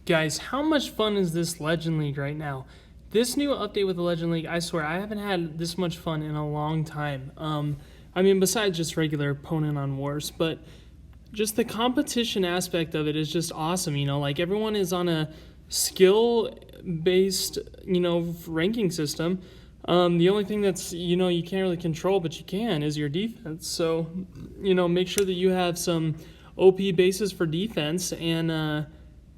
Guys, how much fun is this Legend League right now? This new update with the Legend League, I swear, I haven't had this much fun in a long time. I mean, besides just regular opponent on wars, but just the competition aspect of it is just awesome. Like everyone is on a skill-based, ranking system. The only thing that's, you can't really control, but you can, is your defense. So, make sure that you have some OP bases for defense,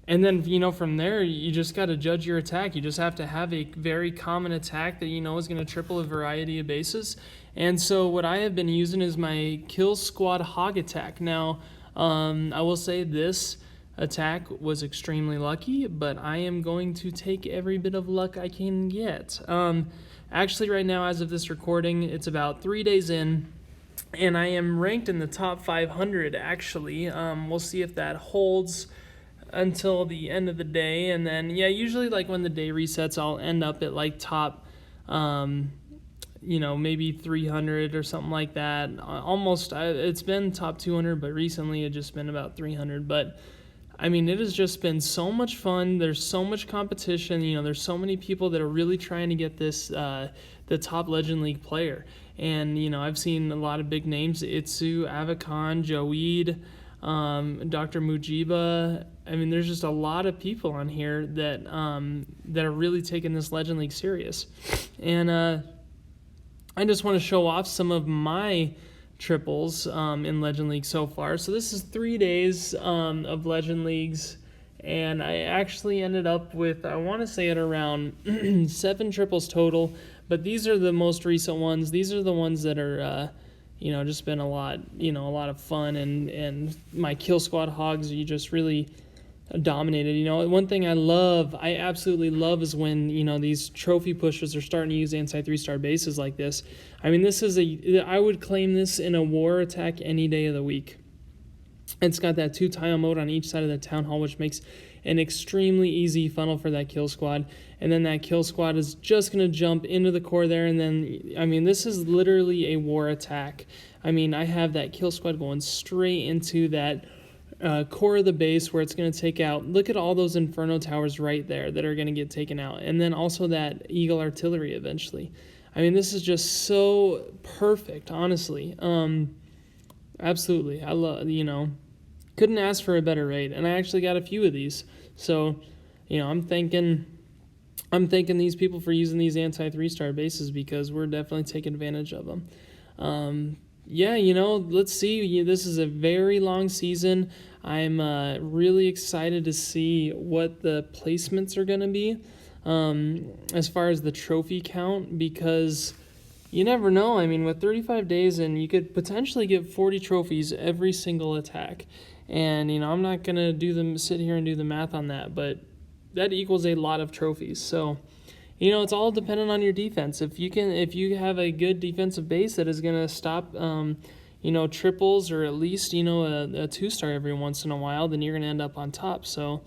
and then, from there, you just got to judge your attack. You just have to have a very common attack that is going to triple a variety of bases. And so what I have been using is my Kill Squad Hog attack. Now, I will say this attack was extremely lucky, but I am going to take every bit of luck I can get. Actually, right now, as of this recording, it's about 3 days in, and I am ranked in the top 500, actually. We'll see if that holds until the end of the day, and then usually like when the day resets, I'll end up at like top maybe 300 or something like that. It's been top 200, but recently it's just been about 300. But I mean, it has just been so much fun. There's so much competition. There's so many people that are really trying to get this the top Legend League player, and I've seen a lot of big names: Itsu, Avacon, Joeed, Dr. Mujiba. I mean, there's just a lot of people on here that are really taking this Legend League serious. And I just want to show off some of my triples in Legend League so far. So this is 3 days of Legend Leagues, and I actually ended up with, I want to say, at around 7 triples total, but these are the most recent ones. These are the ones that are just been a lot of fun, and my Kill Squad Hogs, you just really dominated. One thing I absolutely love is when, these trophy pushers are starting to use anti-3-star bases like this. I mean, I would claim this in a war attack any day of the week. It's got that 2 tile mode on each side of the town hall, which makes an extremely easy funnel for that kill squad. And then that kill squad is just going to jump into the core there. And then, I mean, this is literally a war attack. I mean, I have that kill squad going straight into that core of the base where it's going to take out. Look at all those Inferno towers right there that are going to get taken out. And then also that Eagle artillery eventually. I mean, this is just so perfect, honestly. Absolutely. I love, couldn't ask for a better raid. And I actually got a few of these. So, I'm thanking these people for using these anti-3-star bases, because we're definitely taking advantage of them. Let's see. This is a very long season. I'm really excited to see what the placements are going to be as far as the trophy count, because you never know. I mean, with 35 days, and you could potentially get 40 trophies every single attack. And, I'm not going to sit here and do the math on that, but that equals a lot of trophies. So, it's all dependent on your defense. If you have a good defensive base that is going to stop, triples, or at least, a 2-star every once in a while, then you're going to end up on top. So,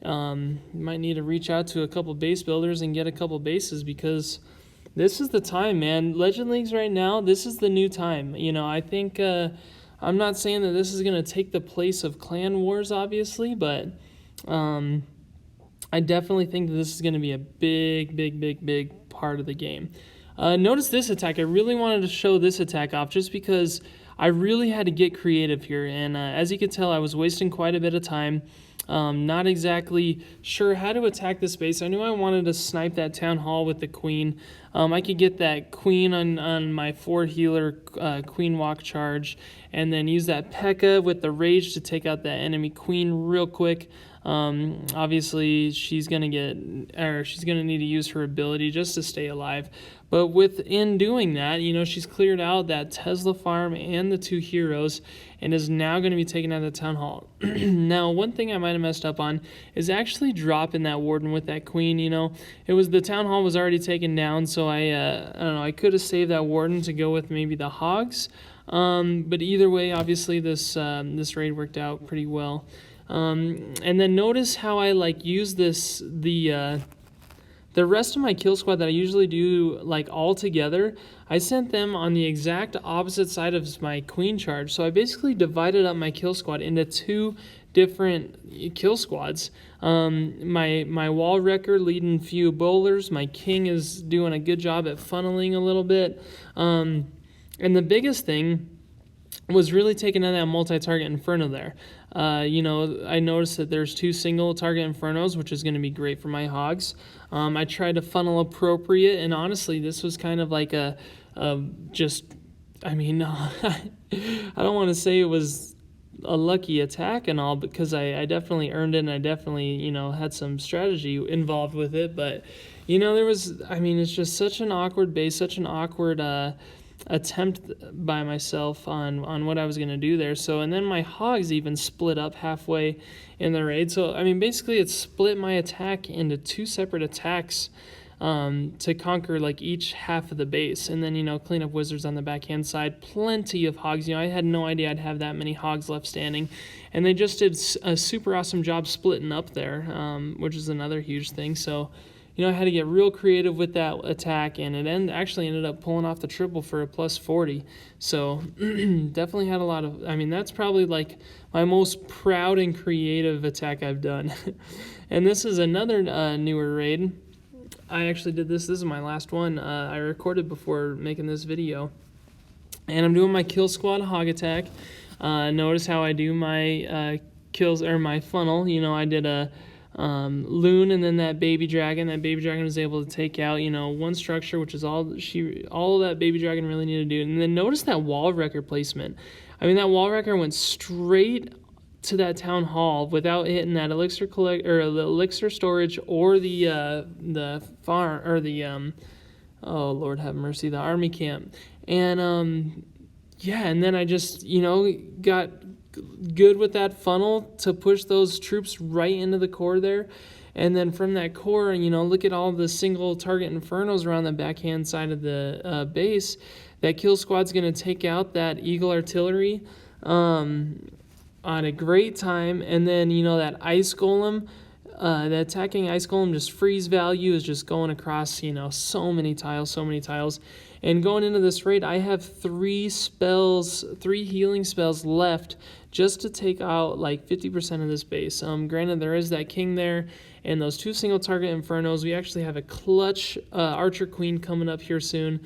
you might need to reach out to a couple base builders and get a couple bases, because this is the time, man. Legend Leagues right now, this is the new time. I think, I'm not saying that this is going to take the place of Clan Wars, obviously, but I definitely think that this is going to be a big part of the game. Notice this attack. I really wanted to show this attack off just because I really had to get creative here. And as you can tell, I was wasting quite a bit of time. Not exactly sure how to attack this base. I knew I wanted to snipe that town hall with the queen. I could get that queen on my 4 healer queen walk charge, and then use that P.E.K.K.A. with the rage to take out that enemy queen real quick. Obviously, she's gonna need to use her ability just to stay alive. But within doing that, she's cleared out that Tesla farm and the 2 heroes, and is now going to be taken out of the town hall. Now, one thing I might have messed up on is actually dropping that warden with that queen. The town hall was already taken down, so I could have saved that warden to go with maybe the hogs. But either way, obviously this raid worked out pretty well. And then notice how I use the rest of my kill squad that I usually do all together. I sent them on the exact opposite side of my queen charge. So I basically divided up my kill squad into 2 different kill squads. My wall wrecker leading few bowlers. My king is doing a good job at funneling a little bit. And the biggest thing was really taking on that multi-target Inferno there. I noticed that there's 2 single target Infernos, which is going to be great for my hogs. I tried to funnel appropriate, and honestly, this was kind of like I don't want to say it was a lucky attack and all, because I definitely earned it, and I definitely, had some strategy involved with it, but, it's just such an awkward base, such an awkward attempt by myself on what I was going to do there. So, and then my hogs even split up halfway in the raid. So, basically it split my attack into 2 separate attacks to conquer like each half of the base, and then clean up wizards on the backhand side. Plenty of hogs. I had no idea I'd have that many hogs left standing, and they just did a super awesome job splitting up there, which is another huge thing. So I had to get real creative with that attack, and it actually ended up pulling off the triple for a plus 40. So definitely had a lot of, that's probably like my most proud and creative attack I've done. And this is another newer raid. I actually did this. This is my last one. I recorded before making this video. And I'm doing my kill squad hog attack. Notice how I do my kills, or my funnel. I did a loon and then that baby dragon. That baby dragon was able to take out, one structure, which is all that baby dragon really needed to do. And then notice that wall wrecker placement. That wall wrecker went straight to that town hall without hitting that elixir the elixir storage or the farm, or the oh Lord have mercy, the army camp. And and then I just got good with that funnel to push those troops right into the core there. And then from that core, look at all the single target Infernos around the backhand side of the base. That kill squad's going to take out that Eagle artillery on a great time. And then, that Ice Golem, the attacking Ice Golem, just freeze value is just going across, so many tiles. And going into this raid, I have 3 healing spells left just to take out like 50% of this base. Granted, there is that king there and those 2 single target Infernos. We actually have a clutch Archer Queen coming up here soon.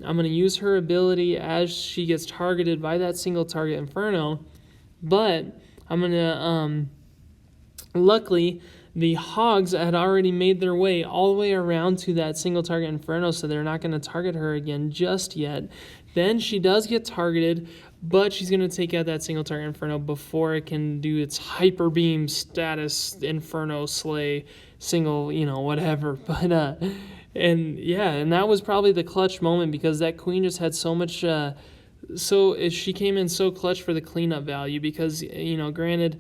I'm going to use her ability as she gets targeted by that single target Inferno. But I'm going to, luckily, the hogs had already made their way all the way around to that single target Inferno, so they're not going to target her again just yet. Then she does get targeted, but she's going to take out that single target Inferno before it can do its hyper beam status Inferno slay single, whatever. But, and that was probably the clutch moment, because that queen just had so much, she came in so clutch for the cleanup value, because, granted,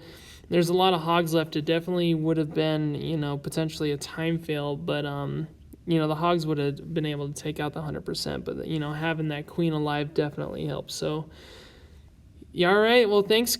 there's a lot of hogs left. It definitely would have been, potentially a time fail, but, the hogs would have been able to take out the 100%, but, having that queen alive definitely helps. So, yeah, all right, well, thanks.